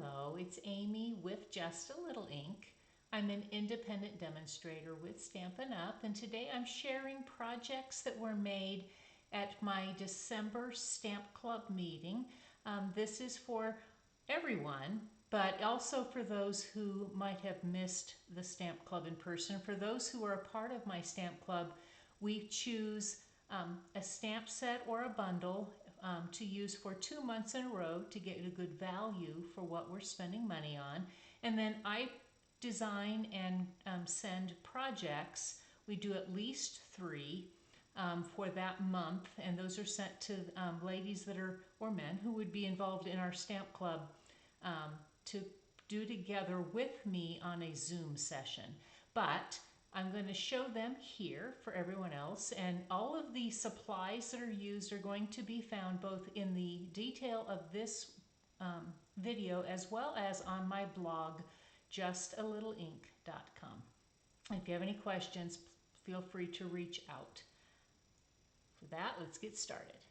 Hello, it's Amy with Just a Little Ink. I'm an independent demonstrator with Stampin' Up, and today I'm sharing projects that were made at my December Stamp Club meeting. This is for everyone, but also for those who might have missed the Stamp Club in person. For those who are a part of my Stamp Club, we choose a stamp set or a bundle to use for 2 months in a row to get a good value for what we're spending money on. And then I design and send projects. We do at least 3 for that month, and those are sent to ladies that are, or men, who would be involved in our stamp club to do together with me on a Zoom session. But I'm going to show them here for everyone else, and all of the supplies that are used are going to be found both in the detail of this video as well as on my blog, justalittleink.com. If you have any questions, feel free to reach out. For that, let's get started.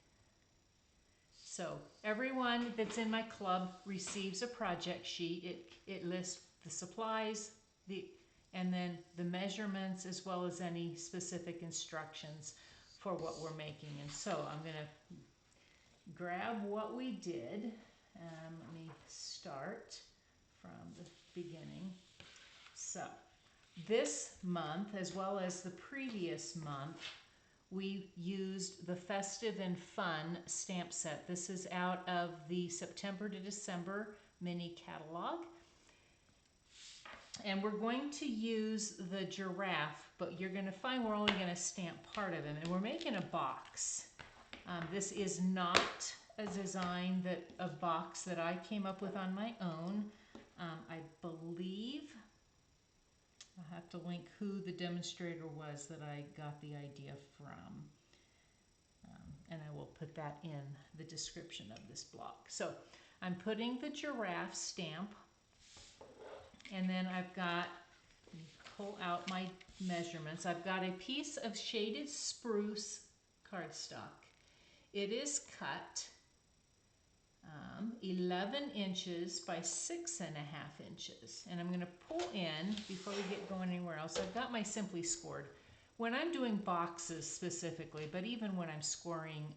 So everyone that's in my club receives a project sheet. It lists the supplies, and then the measurements, as well as any specific instructions for what we're making. And so I'm going to grab what we did. Let me start from the beginning. So this month, as well as the previous month, we used the Festive and Fun stamp set. This is out of the September to December mini catalog. And we're going to use the giraffe, but you're going to find we're only going to stamp part of him. And we're making a box. This is not a design, a box that I came up with on my own. I believe, I'll have to link who the demonstrator was that I got the idea from. And I will put that in the description of this blog. So I'm putting the giraffe stamp. And then I've got, pull out my measurements. I've got a piece of shaded spruce cardstock. It is cut 11 inches by 6.5 inches. And I'm going to pull in, before we get going anywhere else, I've got my Simply Scored. When I'm doing boxes specifically, but even when I'm scoring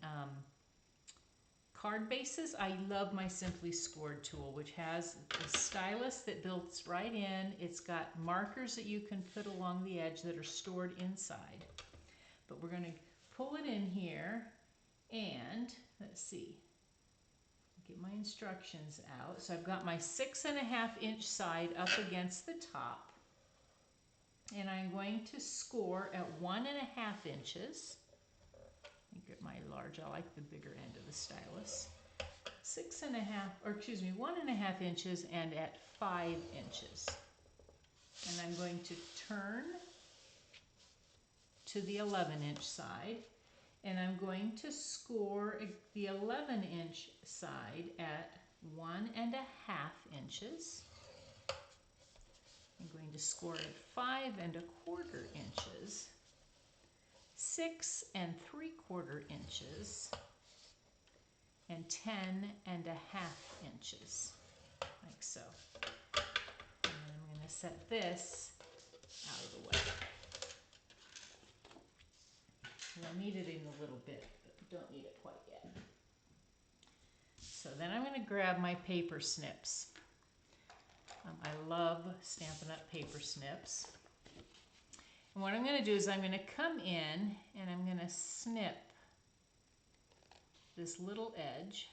card bases, I love my Simply Scored tool, which has a stylus that builds right in. It's got markers that you can put along the edge that are stored inside. But we're going to pull it in here, and let's see, get my instructions out. So I've got my 6.5 inch side up against the top, and I'm going to score at 1.5 inches. Get my large, I like the bigger end of the stylus. 1.5 inches and at 5 inches. And I'm going to turn to the 11 inch side, and I'm going to score the 11 inch side at 1.5 inches. I'm going to score at 5.25 inches. 6.75 inches, and 10.5 inches, like so. And then I'm going to set this out of the way. We'll need it in a little bit, but don't need it quite yet. So then I'm going to grab my paper snips. I love Stampin' Up paper snips. And what I'm going to do is I'm going to come in and I'm going to snip this little edge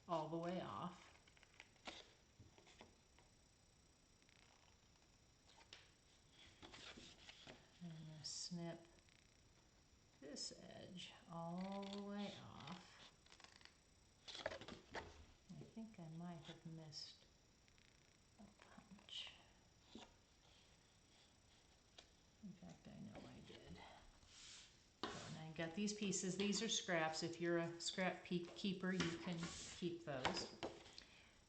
all the way off. I'm going to snip this edge all the way off. I think I might have missed a punch. In fact, I know I did. So, and I got these pieces. These are scraps. If you're a scrap keeper, you can keep those.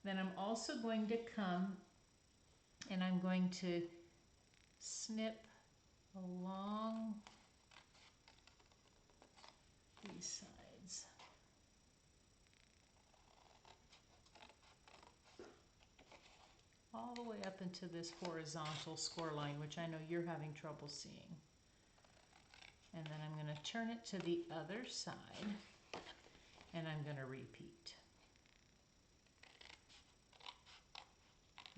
Then I'm also going to come and I'm going to snip along these sides. all the way up into this horizontal score line, which I know you're having trouble seeing. And then I'm going to turn it to the other side, and I'm going to repeat.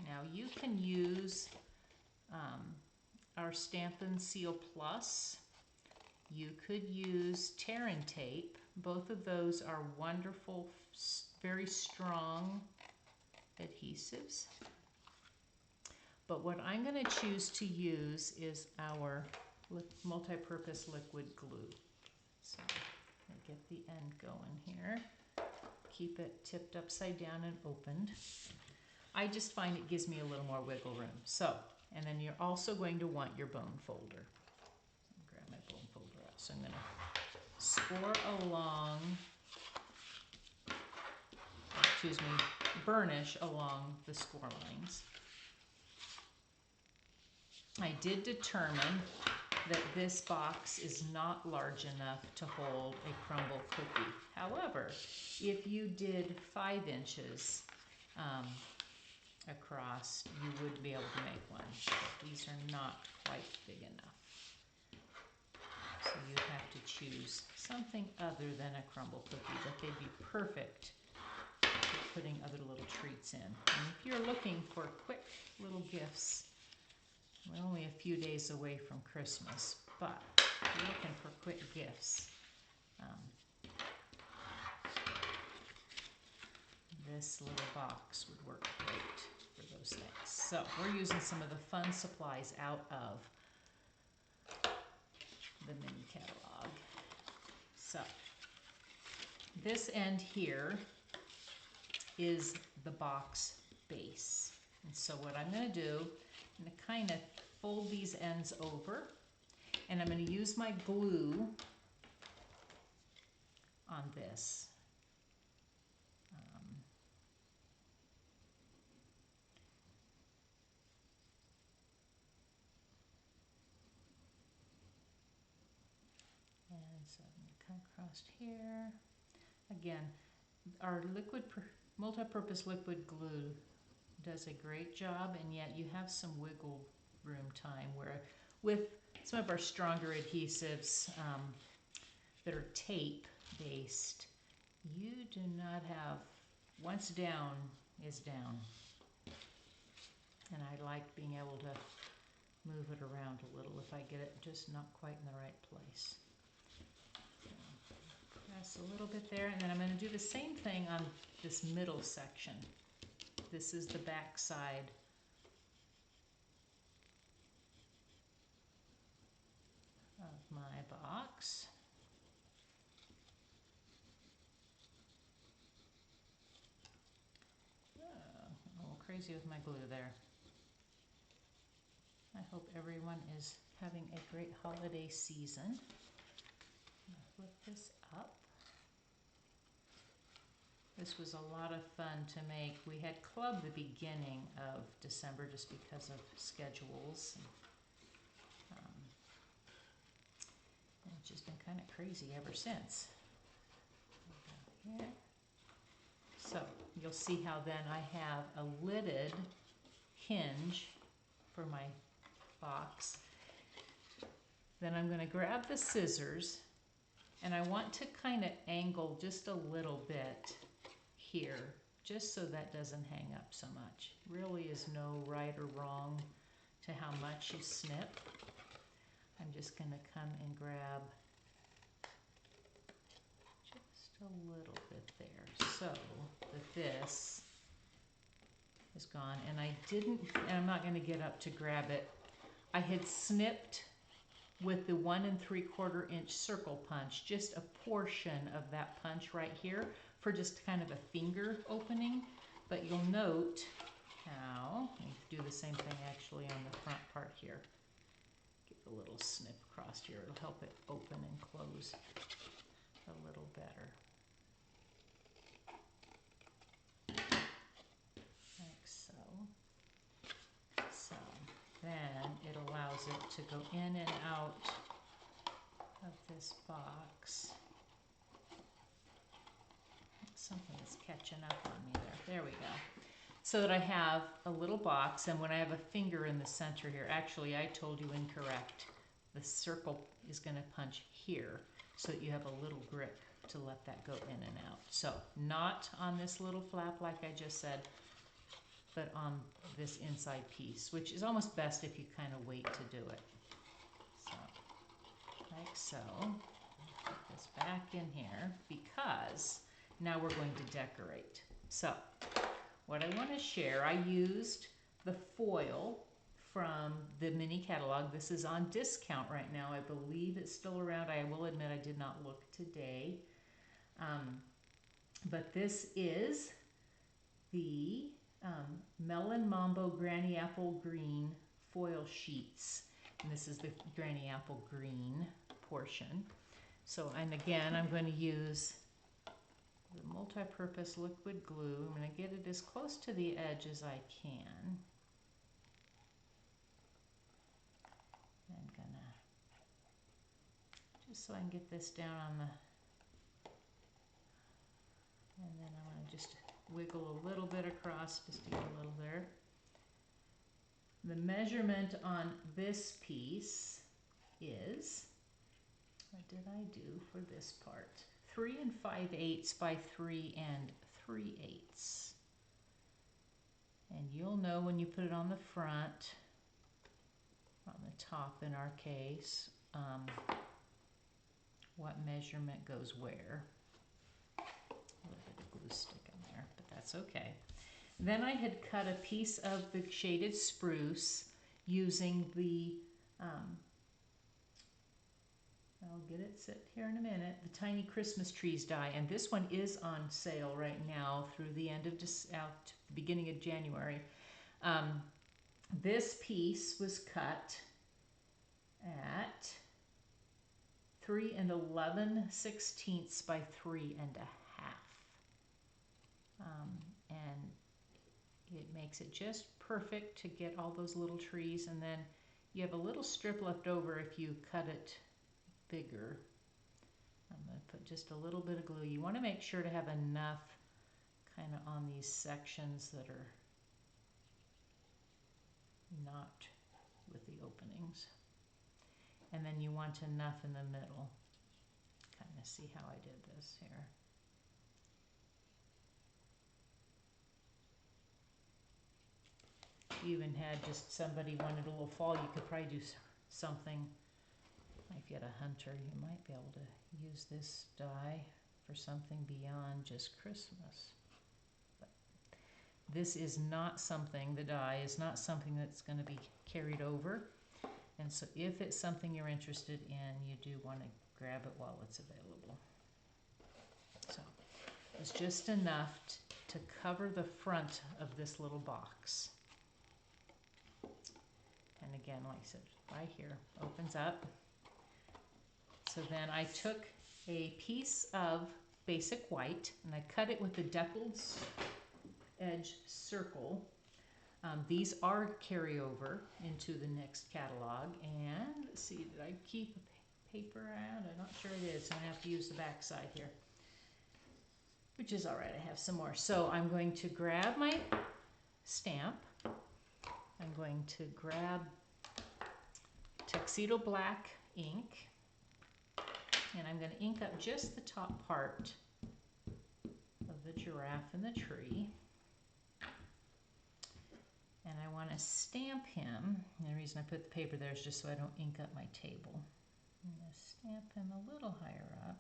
Now you can use our Stampin' Seal Plus. You could use tear and tape. Both of those are wonderful, very strong adhesives. But what I'm going to choose to use is our multi-purpose liquid glue. So I'll get the end going here. Keep it tipped upside down and opened. I just find it gives me a little more wiggle room. So, and then you're also going to want your bone folder. Grab my bone folder out. So I'm going to score along, excuse me, burnish along the score lines. I did determine that this box is not large enough to hold a crumble cookie. However, if you did 5 inches across, you would be able to make one. But these are not quite big enough. So you have to choose something other than a crumble cookie, but they'd be perfect for putting other little treats in. And if you're looking for quick little gifts, we're only a few days away from Christmas, but if you're looking for quick gifts, this little box would work great for those things. So we're using some of the fun supplies out of the mini catalog. So this end here is the box base. And so what I'm going to do, I'm going to kind of fold these ends over, and I'm going to use my glue on this. And so I'm going to come across here. Again, our multi-purpose liquid glue does a great job, and yet you have some wiggle room time where with some of our stronger adhesives that are tape based, you do not have, once down is down. And I like being able to move it around a little if I get it just not quite in the right place. Press a little bit there, and then I'm going to do the same thing on this middle section. This is the back side of my box. A little crazy with my glue there. I hope everyone is having a great holiday season. Flip this up. This was a lot of fun to make. We had club the beginning of December just because of schedules. And it's just been kind of crazy ever since. Here. So you'll see how then I have a lidded hinge for my box. Then I'm going to grab the scissors, and I want to kind of angle just a little bit here, just so that doesn't hang up so much. Really is no right or wrong to how much you snip. I'm just going to come and grab just a little bit there, so that this is gone. And I'm not going to get up to grab it. I had snipped with the 1 3/4 inch circle punch, just a portion of that punch right here for just kind of a finger opening. But you'll note how, you do the same thing actually on the front part here. Get a little snip across here, it'll help it open and close a little better. Like so. So then it allows it to go in and out of this box. Something is catching up on me there. There we go. so that I have a little box, and when I have a finger in the center here, actually I told you incorrect. The circle is going to punch here so that you have a little grip to let that go in and out. So not on this little flap like I just said, but on this inside piece, which is almost best if you kind of wait to do it. So, like so. Put this back in here because now we're going to decorate. So, what I want to share, I used the foil from the mini catalog. This is on discount right now. I believe it's still around. I will admit I did not look today. But this is the Melon Mambo Granny Apple Green foil sheets. And this is the Granny Apple Green portion. So, and again, I'm going to use the multi-purpose liquid glue. I'm going to get it as close to the edge as I can. I'm going to, just so I can get this down on the, and then I want to just wiggle a little bit across just to get a little there. The measurement on this piece is, what did I do for this part? 3 5/8 by 3 3/8. And you'll know when you put it on the front, on the top in our case, what measurement goes where. A little bit of glue stick in there, but that's okay. Then I had cut a piece of the shaded spruce using the, I'll get it set here in a minute, the Tiny Christmas Trees die, and this one is on sale right now through the end of beginning of January. This piece was cut at 3 11/16 by 3 1/2. And it makes it just perfect to get all those little trees, and then you have a little strip left over if you cut it bigger. I'm going to put just a little bit of glue. You want to make sure to have enough kind of on these sections that are not with the openings. And then you want enough in the middle. Kind of see how I did this here. You even had just somebody wanted a little fall, you could probably do something. If you had a hunter, you might be able to use this die for something beyond just Christmas. But this is not something, the die is not something that's going to be carried over. And so if it's something you're interested in, you do want to grab it while it's available. So it's just enough to cover the front of this little box. And again, like I said, right here, opens up. So then I took a piece of basic white and I cut it with the deckled edge circle. These are carryover into the next catalog. And let's see, did I keep a paper out? I'm not sure it is. I'm going to have to use the back side here, which is all right. I have some more. So I'm going to grab my stamp. I'm going to grab Tuxedo Black ink, and I'm going to ink up just the top part of the giraffe and the tree. And I want to stamp him. And the reason I put the paper there is just so I don't ink up my table. I'm going to stamp him a little higher up.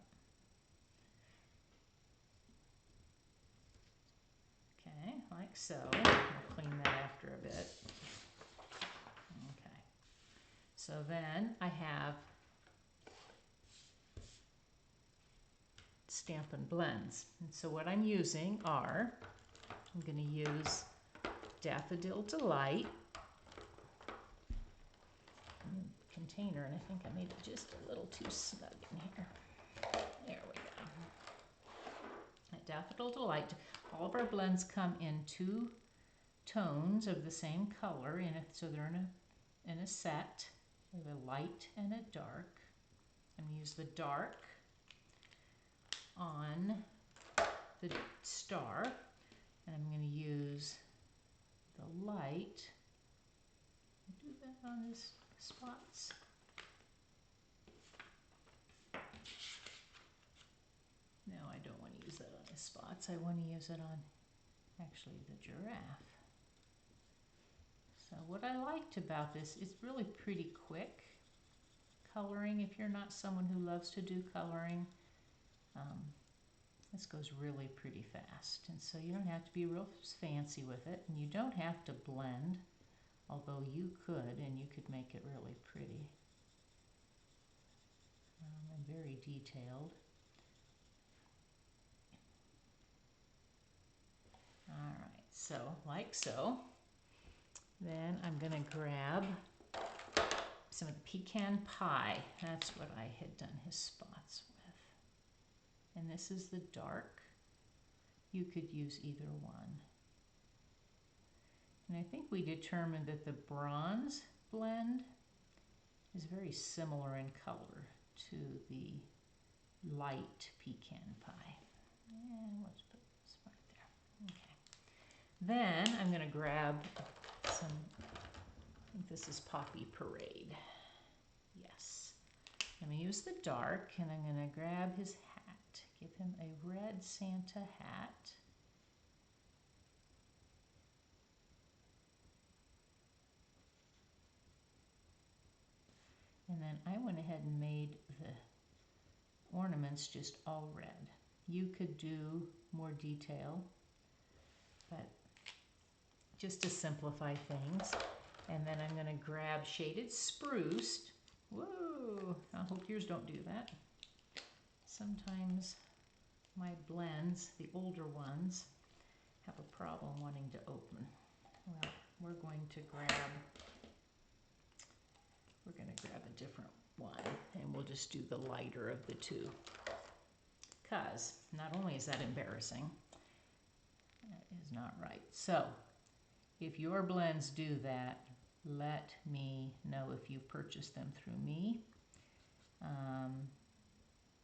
Okay, like so. We'll clean that after a bit. Okay. So then I have Stampin' Blends. And so what I'm using are, I'm going to use Daffodil Delight container, and I think I made it just a little too snug in here. There we go. At Daffodil Delight, all of our blends come in 2 tones of the same color, so they're in a set. We have a light and a dark. I'm going to use the dark on the star, and I'm going to use the light. Do that on his spots. No, I don't want to use that on his spots. I want to use it on actually the giraffe. So what I liked about this, it's really pretty quick coloring. If you're not someone who loves to do coloring, this goes really pretty fast. And so you don't have to be real fancy with it, and you don't have to blend, although you could, and you could make it really pretty and very detailed. All right, so like so. Then I'm going to grab some of the pecan pie. That's what I had done his spots with. And this is the dark. You could use either one. And I think we determined that the bronze blend is very similar in color to the light pecan pie. And let's put this right there. Okay. Then I'm going to grab some, I think this is Poppy Parade. Yes. I'm going to use the dark, and I'm going to grab his hat. Give him a red Santa hat. And then I went ahead and made the ornaments just all red. You could do more detail, but just to simplify things. And then I'm going to grab Shaded Spruced. Whoa, I hope yours don't do that. Sometimes my blends, the older ones, have a problem wanting to open. Well, we're going to grab a different one, and we'll just do the lighter of the two. Because not only is that embarrassing, that is not right. So if your blends do that, let me know if you purchased them through me,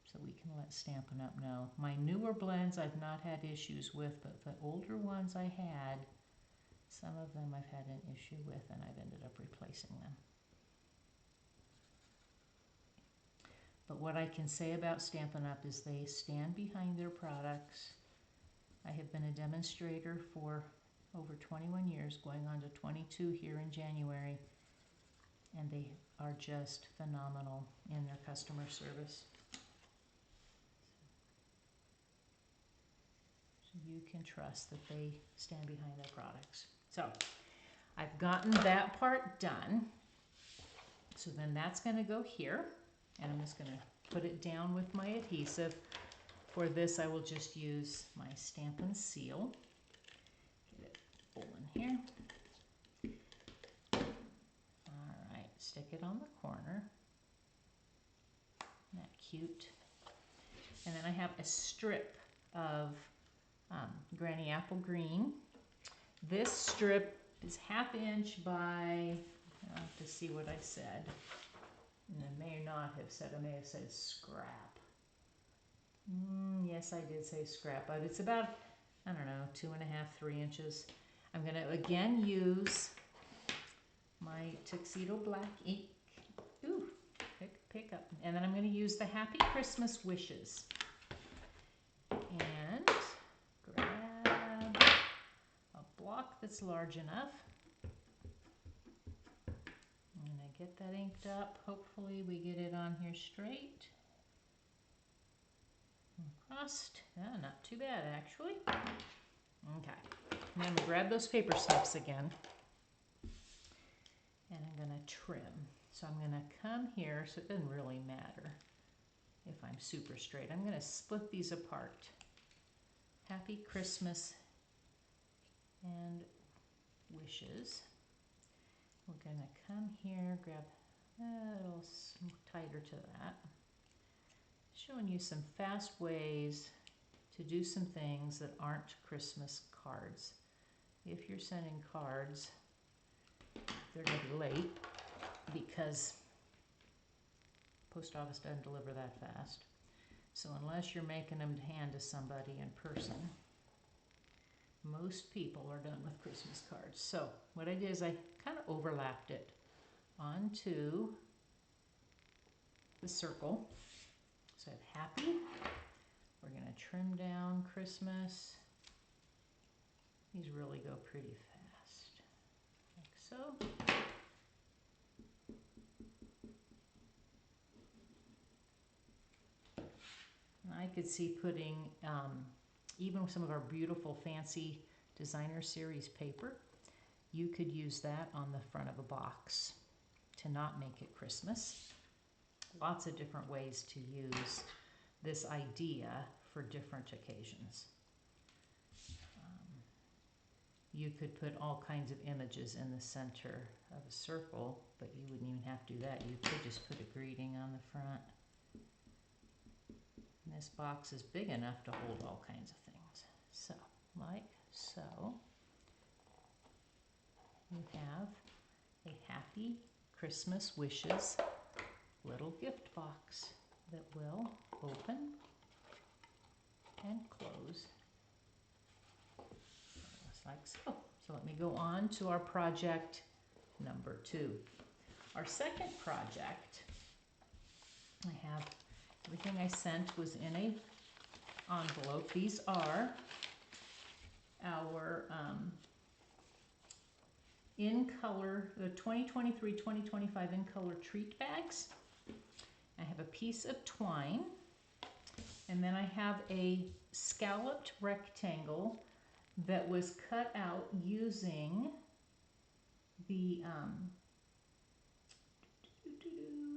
so we can let Stampin' Up! Know. My newer blends I've not had issues with, but the older ones I had, some of them I've had an issue with, and I've ended up replacing them. But what I can say about Stampin' Up! Is they stand behind their products. I have been a demonstrator for over 21 years, going on to 22 here in January, and they are just phenomenal in their customer service. So you can trust that they stand behind their products. So I've gotten that part done. So then that's going to go here, and I'm just going to put it down with my adhesive. For this, I will just use my Stampin' Seal. Get it full in here. All right, stick it on the corner. Isn't that cute? And then I have a strip of Granny Apple Green. This strip is 1/2 inch by, I'll have to see what I said. And I may not have said, I may have said scrap. Yes, I did say scrap, but it's about, I don't know, 2.5, 3 inches. I'm going to again use my Tuxedo Black ink. Ooh, pick up. And then I'm going to use the Happy Christmas Wishes. And grab a block that's large enough. I'm going to get that inked up. Hopefully we get it on here straight. Crossed. Yeah, not too bad actually. Okay. And then I'm going to grab those paper snips again. And I'm going to trim. So I'm going to come here, so it doesn't really matter if I'm super straight. I'm going to split these apart. Happy Christmas and Wishes. We're going to come here, grab a little tighter to that. Showing you some fast ways to do some things that aren't Christmas cards. If you're sending cards, they're going to be late because post office doesn't deliver that fast. So unless you're making them to hand to somebody in person, most people are done with Christmas cards. So what I did is I kind of overlapped it onto the circle. So I have happy. We're going to trim down Christmas. These really go pretty fast, like so. And I could see putting even some of our beautiful fancy designer series paper, you could use that on the front of a box to not make it Christmas. Lots of different ways to use this idea for different occasions. You could put all kinds of images in the center of a circle, but you wouldn't even have to do that. You could just put a greeting on the front. And this box is big enough to hold all kinds of things. So, like so, you have a happy Christmas wishes little gift box that will open and close. Just like so. So let me go on to our project number 2. Our second project, I have everything I sent was in a envelope. These are our in color, the 2023-2025 in color treat bags. I have a piece of twine, and then I have a scalloped rectangle that was cut out using the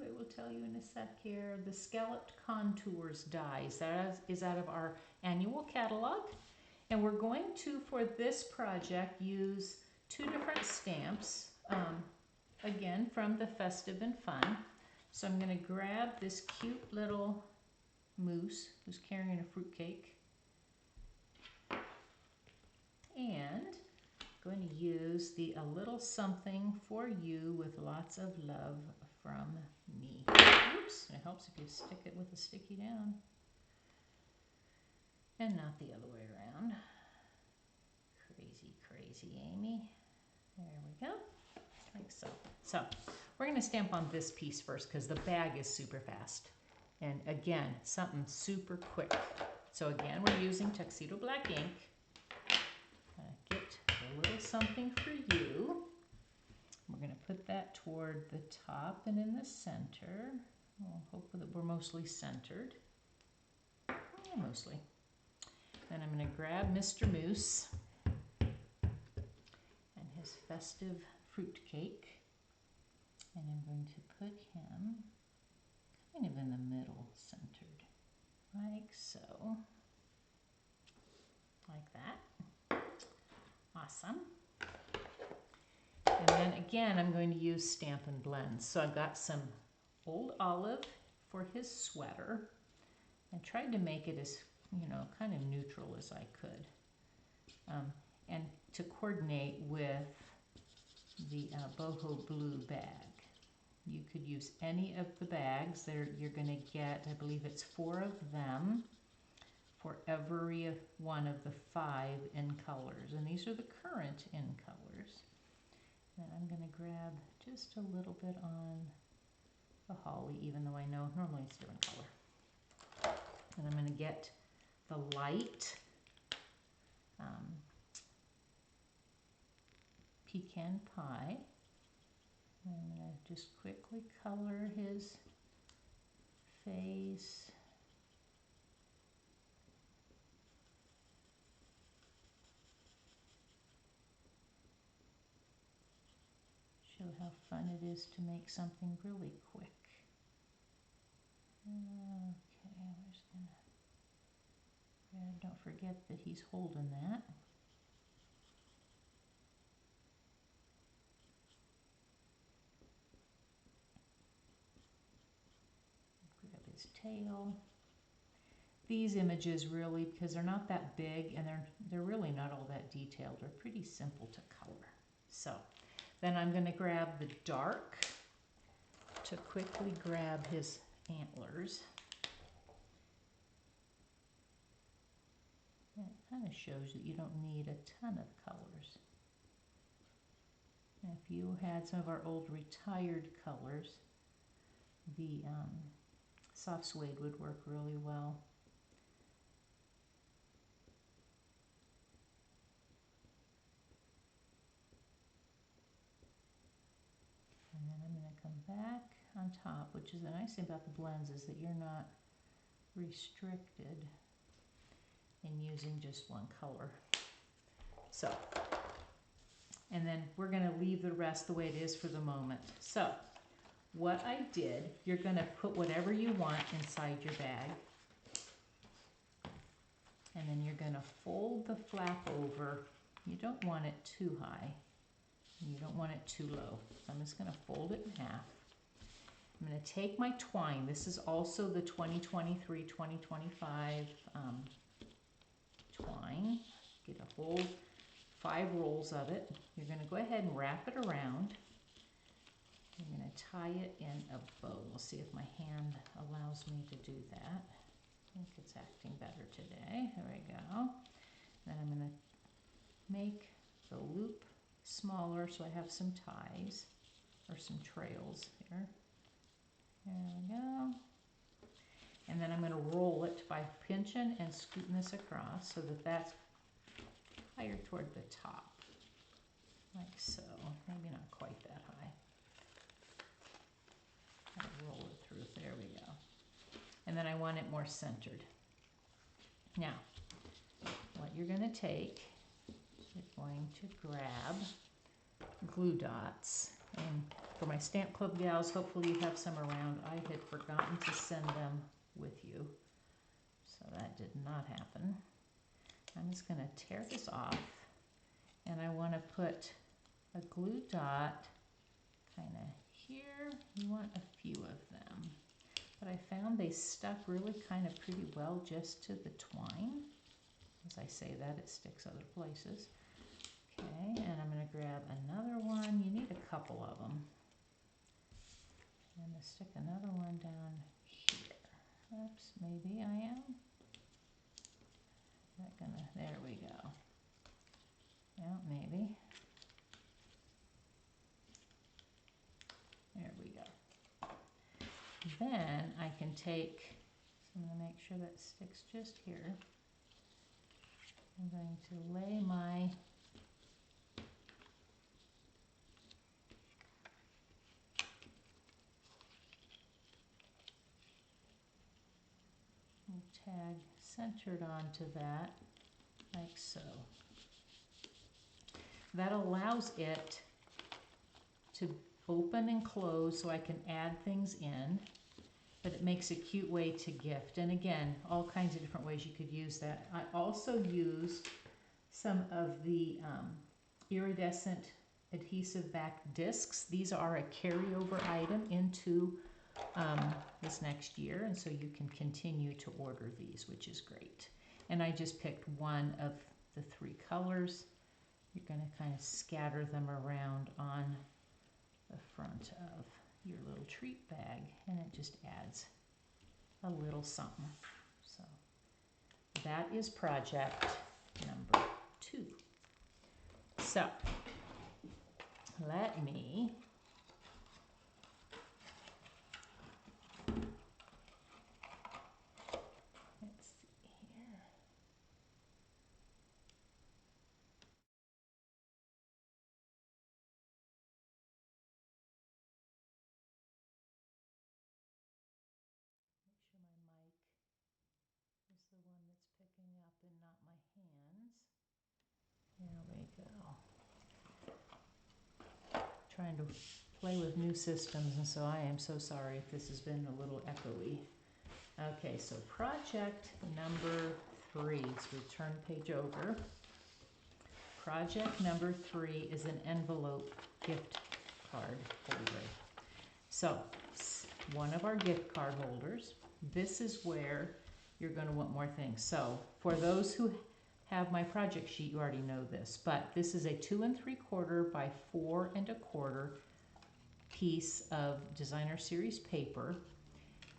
I will tell you in a sec here, the Scalloped Contours dies. That is out of our annual catalog. And we're going to, for this project, use 2 different stamps, again, from the Festive and Fun. So I'm going to grab this cute little moose who's carrying a fruitcake. And I'm going to use the A Little Something for You with Lots of Love from Me. Oops, it helps if you stick it with a sticky down. And not the other way around. Crazy, crazy Amy. There we go, like so. So we're going to stamp on this piece first because the bag is super fast. And again, something super quick. So again, we're using Tuxedo Black ink. Get A Little Something for You. We're going to put that toward the top and in the center. We'll hope that we're mostly centered. Yeah, mostly. Then I'm going to grab Mr. Moose and his festive fruitcake. And I'm going to put him kind of in the middle, centered, like so. Like that. Awesome. And then again, I'm going to use Stampin' Blends. So I've got some Old Olive for his sweater. I tried to make it as, you know, kind of neutral as I could. And to coordinate with the boho blue bag. You could use any of the bags. You're going to get, I believe it's 4 of them for every one of the 5 in colors. And these are the current in colors. And I'm going to grab just a little bit on the holly, even though I know normally it's a different color. And I'm going to get the light pecan pie. I'm going to just quickly color his face. Show how fun it is to make something really quick. Okay, we're just going to grab, don't forget that he's holding that. Grab his tail. These images really, because they're not that big and they're really not all that detailed, they're pretty simple to color. So then I'm going to grab the dark to quickly grab his antlers. And kind of shows that you don't need a ton of colors. And if you had some of our old retired colors, the soft suede would work really well. And then I'm going to come back on top, which is the nice thing about the blends is that you're not restricted in using just one color. So, and then we're going to leave the rest the way it is for the moment. So, what I did, you're going to put whatever you want inside your bag. And then you're going to fold the flap over. You don't want it too high. And you don't want it too low. So I'm just going to fold it in half. I'm going to take my twine. This is also the 2023-2025 twine. Get a whole 5 rolls of it. You're going to go ahead and wrap it around. I'm going to tie it in a bow. We'll see if my hand allows me to do that. I think it's acting better today. There we go. Then I'm going to make the loop smaller so I have some ties or some trails here. There we go. And then I'm going to roll it by pinching and scooting this across so that that's higher toward the top, like so. Maybe not quite that high. I'll roll it through. There we go. And then I want it more centered. Now, what you're going to take, you're going to grab glue dots. And for my Stamp Club gals, hopefully you have some around. I had forgotten to send them with you, so that did not happen. I'm just going to tear this off, and I want to put a glue dot kind of here. You want a few of them, but I found they stuck really kind of pretty well just to the twine. As I say that, it sticks other places. Okay, and I'm going to grab another one. You need a couple of them. I'm going to stick another one down here. Oops, maybe I am. Not gonna, there we go. Yeah, maybe. There we go. Then I can take, so I'm going to make sure that sticks just here. I'm going to lay my tag centered onto that, like so. That allows it to open and close so I can add things in, but it makes a cute way to gift. And again, all kinds of different ways you could use that. I also used some of the iridescent adhesive back discs. These are a carryover item into this next year, and so you can continue to order these, which is great. And I just picked one of the 3 colors. You're going to kind of scatter them around on the front of your little treat bag, and it just adds a little something. So that is project number 2. So let me the one that's picking up and not my hands. There we go. Trying to play with new systems, and so I am so sorry if this has been a little echoey. Okay, so project number 3. So we turn page over. Project number 3 is an envelope gift card holder. So one of our gift card holders. This is where you're going to want more things. So for those who have my project sheet, you already know this, but this is a 2 3/4 by 4 1/4 piece of designer series paper,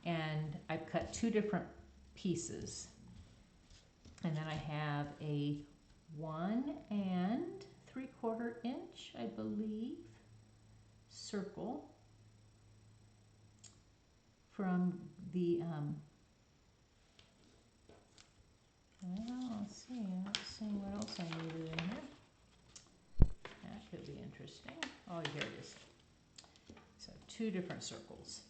and I've cut 2 different pieces. And then I have a 1 3/4 inch, I believe, circle from the, well, let's see what else I needed in here. That could be interesting. Oh, here it is. So 2 different circles.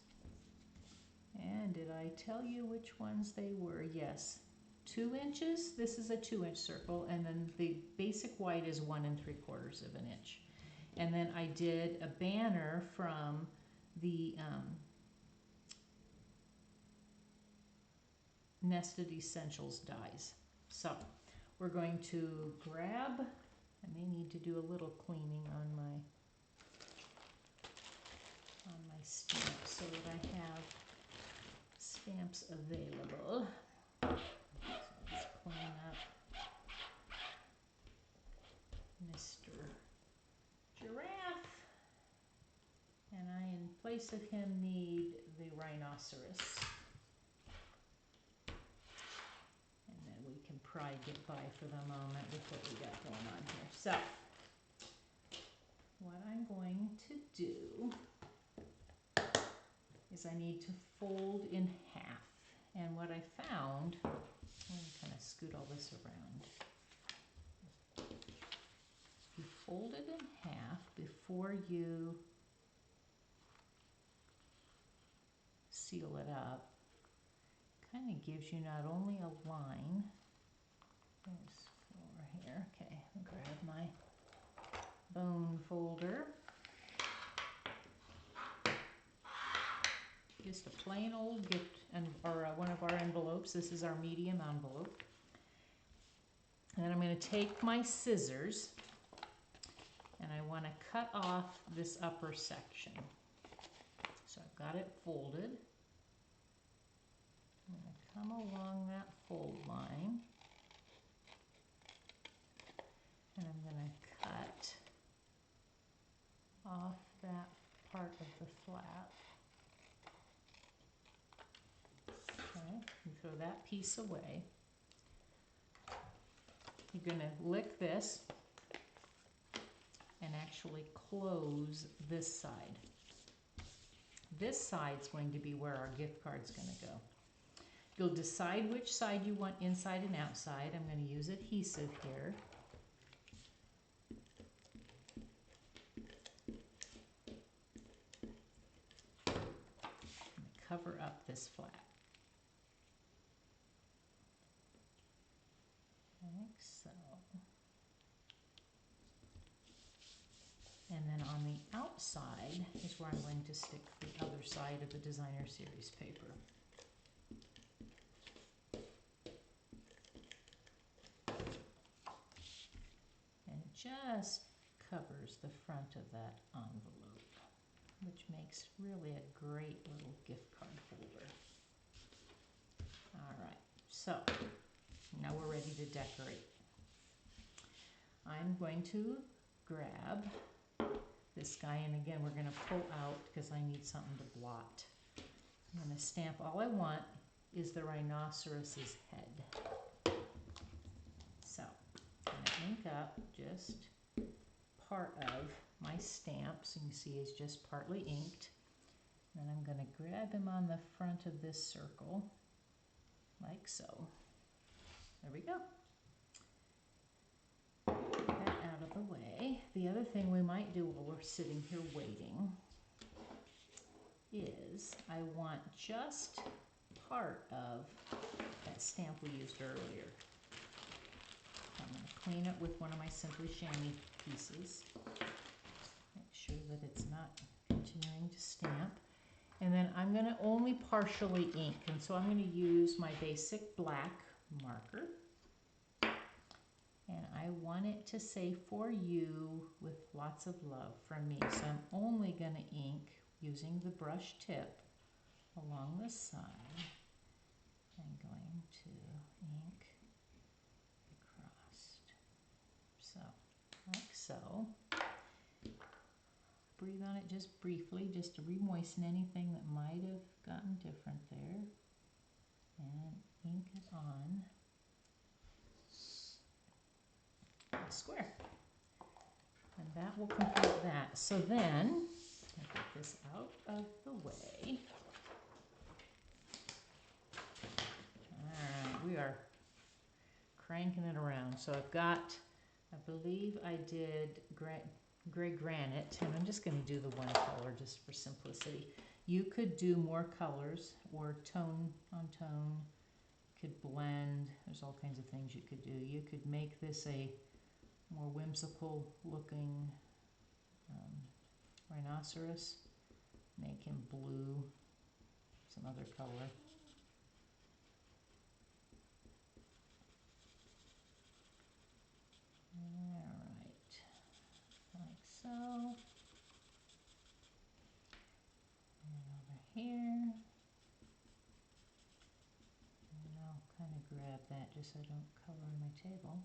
And did I tell you which ones they were? Yes. 2 inches, this is a 2-inch circle, and then the basic white is 1 3/4 of an inch. And then I did a banner from the Nested Essentials dies. So we're going to grab, I may need to do a little cleaning on my stamps so that I have stamps available. So let's clean up Mr. Giraffe. And I, in place of him, need the rhinoceros. And then we can probably get by for the moment with what we got going on here. So, what I'm going to do is I need to fold in half. And what I found, I'm going to kind of scoot all this around. You fold it in half before you seal it up. Kind of gives you not only a line, there's 4 here, okay, I'll grab my bone folder. Just a plain old gift, or one of our envelopes. This is our medium envelope. And then I'm going to take my scissors and I want to cut off this upper section. So I've got it folded. I'm going to come along that fold line and I'm going to cut off that part of the flap. Okay, and throw that piece away. You're going to lick this and actually close this side. This side's going to be where our gift card's going to go. You'll decide which side you want inside and outside. I'm going to use adhesive here. I'm going to cover up this flap. Like so. And then on the outside is where I'm going to stick the other side of the Designer Series paper. And it just covers the front of that envelope, which makes really a great little gift card holder. All right, so now we're ready to decorate. I'm going to grab this guy, and again, we're going to pull out because I need something to blot. I'm going to stamp, all I want is the rhinoceros's head. So, I'm going to ink up just part of my stamp, so you can see it's just partly inked. Then I'm going to grab him on the front of this circle, like so. There we go. Get that out of the way. The other thing we might do while we're sitting here waiting is I want just part of that stamp we used earlier. I'm going to clean it with one of my Simply Chamois pieces. Make sure that it's not continuing to stamp. And then I'm going to only partially ink, and so I'm going to use my basic black marker. And I want it to say "for you" with lots of love from me. So I'm only going to ink using the brush tip along the side. I'm going to ink across. So, like so. Breathe on it just briefly, just to re-moisten anything that might have gotten different there. And ink it on. a square. And that will complete that. So then, I'll get this out of the way. All right, we are cranking it around. So I've got, I believe I did gray granite, and I'm just going to do the one color just for simplicity. You could do more colors or tone on tone, could blend. There's all kinds of things you could do. You could make this a more whimsical looking rhinoceros, make him blue, some other color. Alright, like so. And over here. And I'll kind of grab that just so I don't color my table.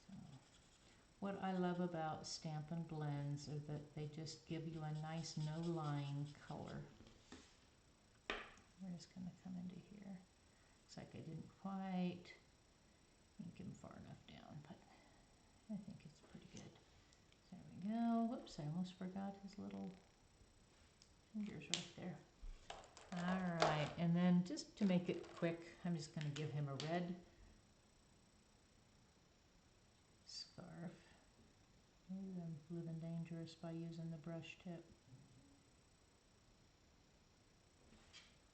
So, what I love about Stampin' Blends is that they just give you a nice no-line color. We're just going to come into here. Looks like I didn't quite ink him far enough down, but I think it's pretty good. There we go. Whoops, I almost forgot his little fingers right there. Alright, and then just to make it quick, I'm just going to give him a red scarf. Maybe I'm living dangerous by using the brush tip.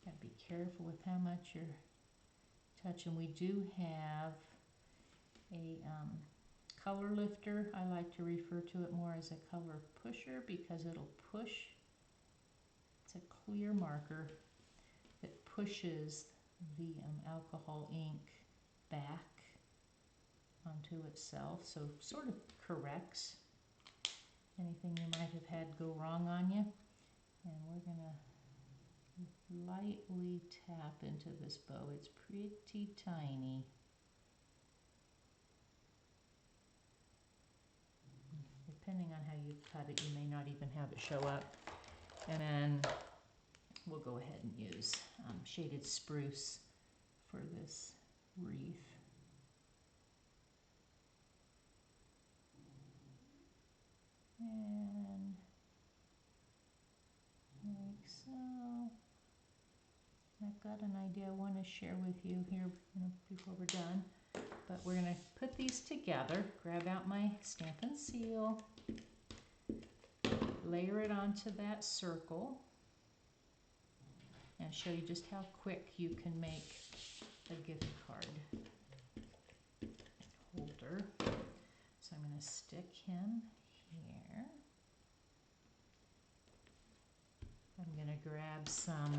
Gotta be careful with how much you're touching. We do have a color lifter. I like to refer to it more as a color pusher because it'll push. It's a clear marker that pushes the alcohol ink back onto itself, so sort of corrects anything you might have had go wrong on you. And we're gonna lightly tap into this bow. It's pretty tiny. Depending on how you cut it, you may not even have it show up. And then we'll go ahead and use shaded spruce for this wreath. And like so. I've got an idea I want to share with you here before we're done. But we're going to put these together, grab out my Stampin' Seal, layer it onto that circle, and show you just how quick you can make a gift card holder. So I'm going to stick him here. I'm going to grab some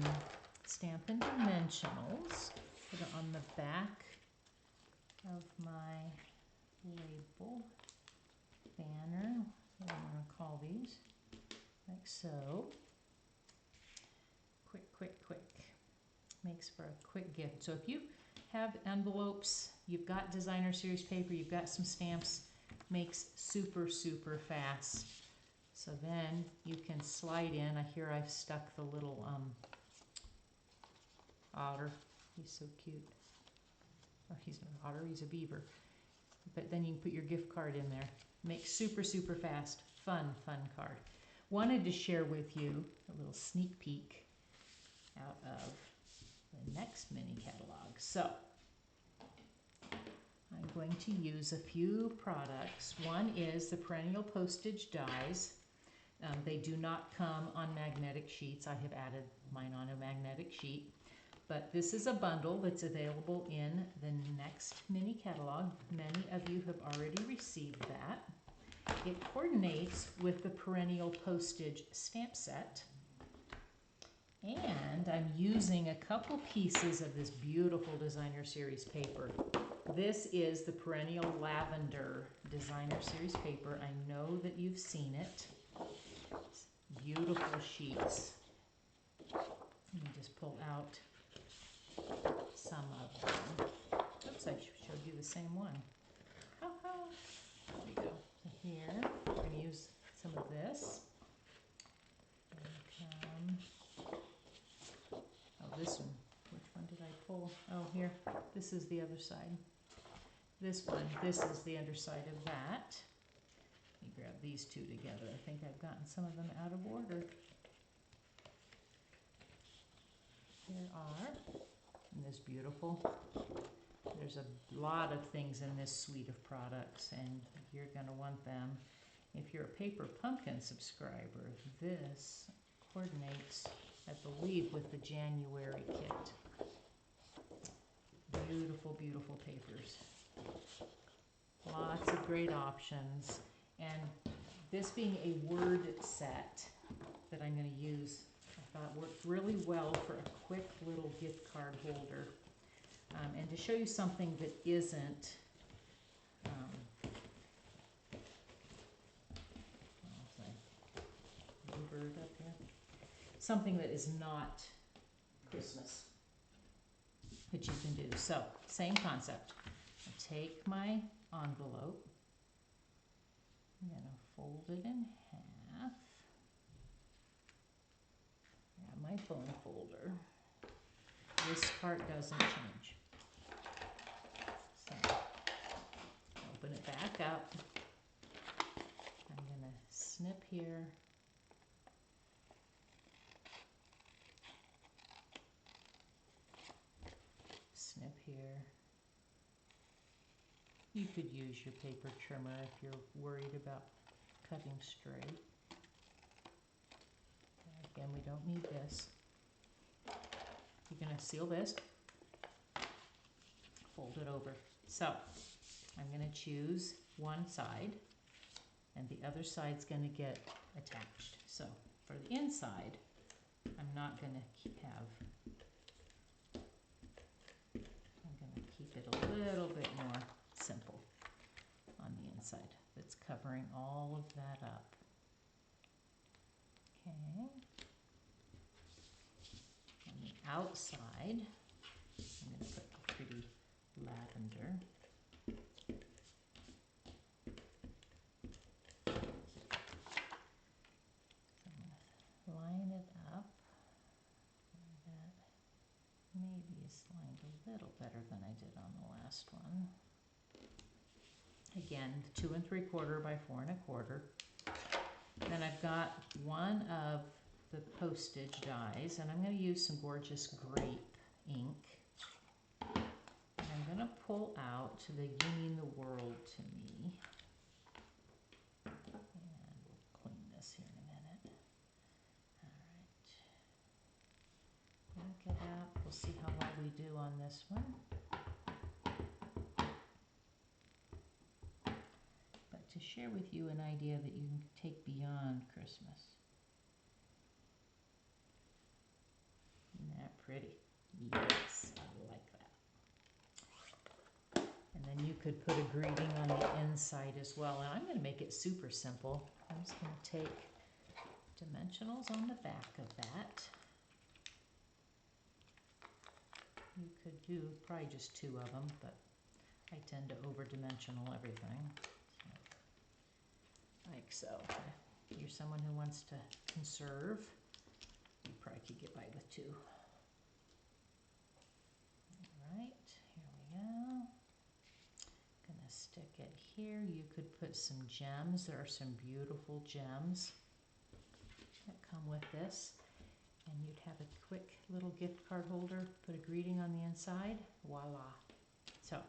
Stampin' Dimensionals, put it on the back of my label banner, what I'm going to call these, like so. Quick, quick, quick. Makes for a quick gift. So if you have envelopes, you've got designer series paper, you've got some stamps, makes super, super fast. So then you can slide in. Here I've stuck the little otter. He's so cute. Oh, he's not an otter, he's a beaver. But then you can put your gift card in there. Makes super, super fast. Fun, fun card. Wanted to share with you a little sneak peek out of the next mini catalog. So I'm going to use a few products. One is the perennial postage dies. They do not come on magnetic sheets. I have added mine on a magnetic sheet. But this is a bundle that's available in the next mini catalog. Many of you have already received that. It coordinates with the perennial postage stamp set. And I'm using a couple pieces of this beautiful designer series paper. This is the perennial lavender designer series paper. I know that you've seen it. It's beautiful sheets. Let me just pull out some of them. Oops, I showed you the same one. There we go. So here, I'm going to use some of this. Oh, this one. Which one did I pull? Oh, here. This is the other side. this one, this is the underside of that. Let me grab these two together. I think I've gotten some of them out of order. There are, and this beautiful. There's a lot of things in this suite of products, and you're gonna want them. If you're a Paper Pumpkin subscriber, this coordinates, I believe, with the January kit. Beautiful, beautiful papers. Lots of great options. And this being a word set that I'm going to use, I thought worked really well for a quick little gift card holder. And to show you something that isn't, bird up here. Something that is not Christmas that you can do. So, same concept. I take my envelope, I'm going to fold it in half, grab my phone folder. This part doesn't change. So, open it back up. I'm going to snip here. Snip here. You could use your paper trimmer if you're worried about cutting straight. Again, we don't need this. You're going to seal this, fold it over. So I'm going to choose one side, and the other side's going to get attached. So for the inside, I'm not going to have, I'm going to keep it a little bit more simple on the inside. That's covering all of that up. Okay. On the outside, I'm going to put the pretty lavender. I'm going to line it up. That maybe is lined a little better than I did on the last one. Again, 2 3/4 by 4 1/4. Then I've got one of the postage dies, and I'm going to use some gorgeous grape ink. And I'm going to pull out the You Mean the World to Me. And we'll clean this here in a minute. All right. Back it up. We'll see how well we do on this one. But to share with you an idea that you can take beyond Christmas. Isn't that pretty? Yes, I like that. And then you could put a greeting on the inside as well. And I'm going to make it super simple. I'm just going to take dimensionals on the back of that. You could do probably just 2 of them, but I tend to over-dimensional everything. So, like so. If you're someone who wants to conserve, you probably could get by with 2. Alright, here we go. Gonna stick it here. You could put some gems. There are some beautiful gems that come with this. And you'd have a quick little gift card holder, put a greeting on the inside, voila. So,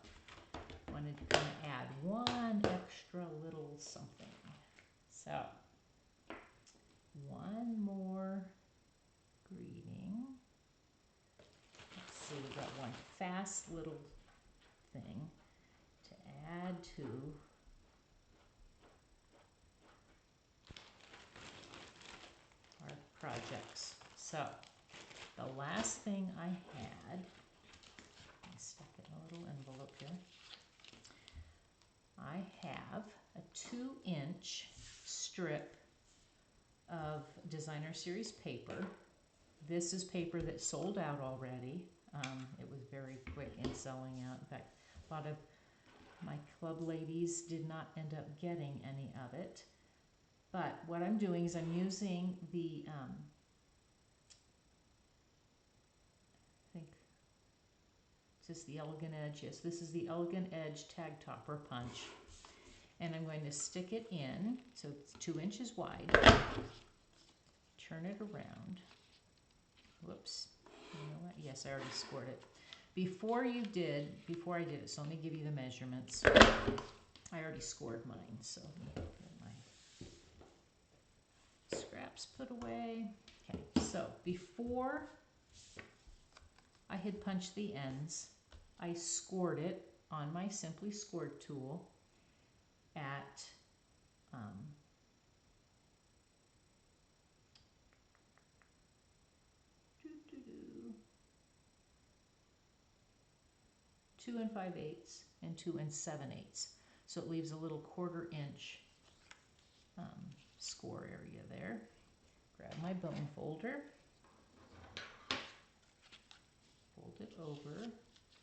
wanted to kind of add one extra little something. So, one more greeting. Let's see, we've got one fast little thing to add to our projects. So, the last thing I had, let me stick it in a little envelope here. I have a 2-inch strip of Designer Series paper. This is paper that sold out already. It was very quick in selling out. In fact, a lot of my club ladies did not end up getting any of it. But what I'm doing is I'm using the, I think Is this the Elegant Edge? Yes, this is the Elegant Edge Tag Topper Punch. And I'm going to stick it in, so it's 2 inches wide. Turn it around. Whoops. You know what? Yes, I already scored it. Before I did it, so let me give you the measurements. I already scored mine, so let me get my scraps put away. Okay, so before I had punched the ends, I scored it on my Simply Scored tool at 2 5/8 and 2 7/8. So it leaves a little 1/4 inch score area there. Grab my bone folder, fold it over.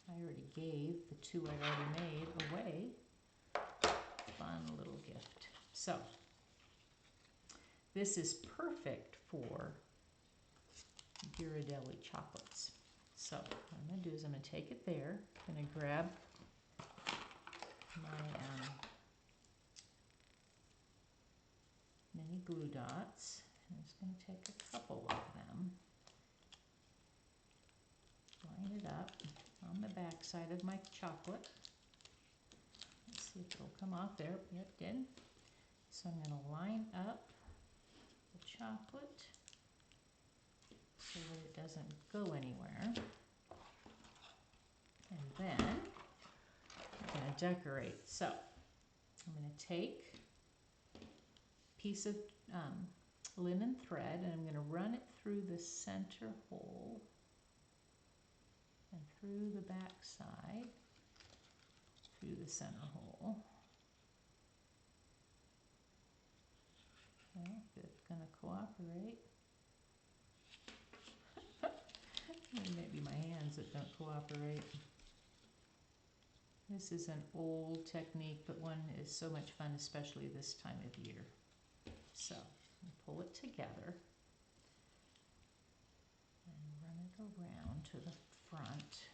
I already gave the 2 I already made away. Fun little gift. So this is perfect for Ghirardelli chocolates. So what I'm going to do is I'm going to take it there. I'm going to grab my mini glue dots. I'm just going to take a couple of them, line it up on the back side of my chocolate. Let's see if it'll come off there. Yep, it did. So I'm going to line up the chocolate so that it doesn't go anywhere. And then I'm going to decorate. So I'm going to take a piece of linen thread and I'm going to run it through the center hole and through the back side, through the center hole. Okay, if it's going to cooperate. Maybe my hands that don't cooperate. This is an old technique, but one is so much fun, especially this time of year. So, pull it together and run it around to the front,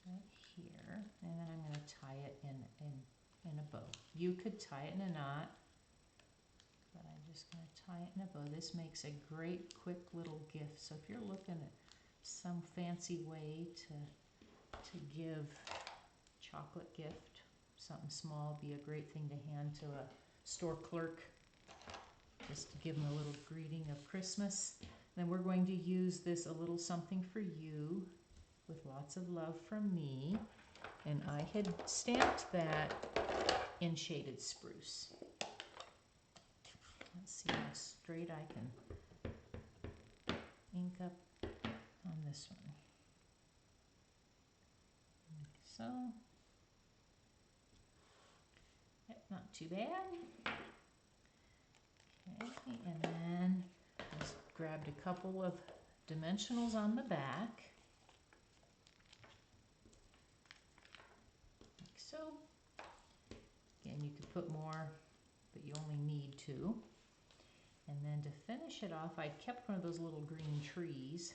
right here, and then I'm going to tie it in a bow. You could tie it in a knot, but I'm just going to tie it in a bow. This makes a great, quick little gift. So if you're looking at some fancy way to give chocolate gift, something small, be a great thing to hand to a store clerk, just to give them a little greeting of Christmas. Then we're going to use this, a little something for you, with lots of love from me. And I had stamped that in shaded spruce. Let's see how straight I can ink up on this one. Like so. Yep, not too bad. Okay, and then just grabbed a couple of dimensionals on the back. Like so. Again, you could put more, but you only need 2. And then to finish it off, I kept one of those little green trees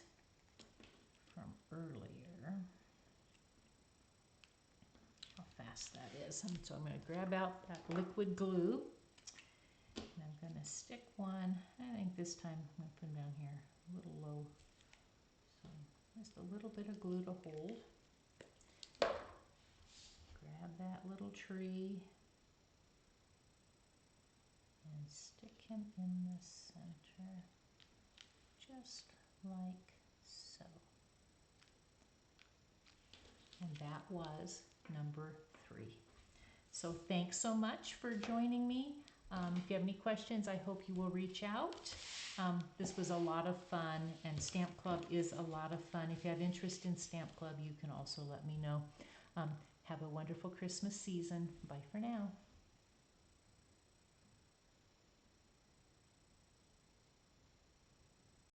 from earlier. How fast that is. So I'm going to grab out that liquid glue. And I'm going to stick one. I think this time I'm going to put them down here a little low. So just a little bit of glue to hold. Grab that little tree and stick him in the center, just like so. And that was number 3. So thanks so much for joining me. If you have any questions, I hope you will reach out. This was a lot of fun, and Stamp Club is a lot of fun. If you have interest in Stamp Club, you can also let me know. Have a wonderful Christmas season. Bye for now.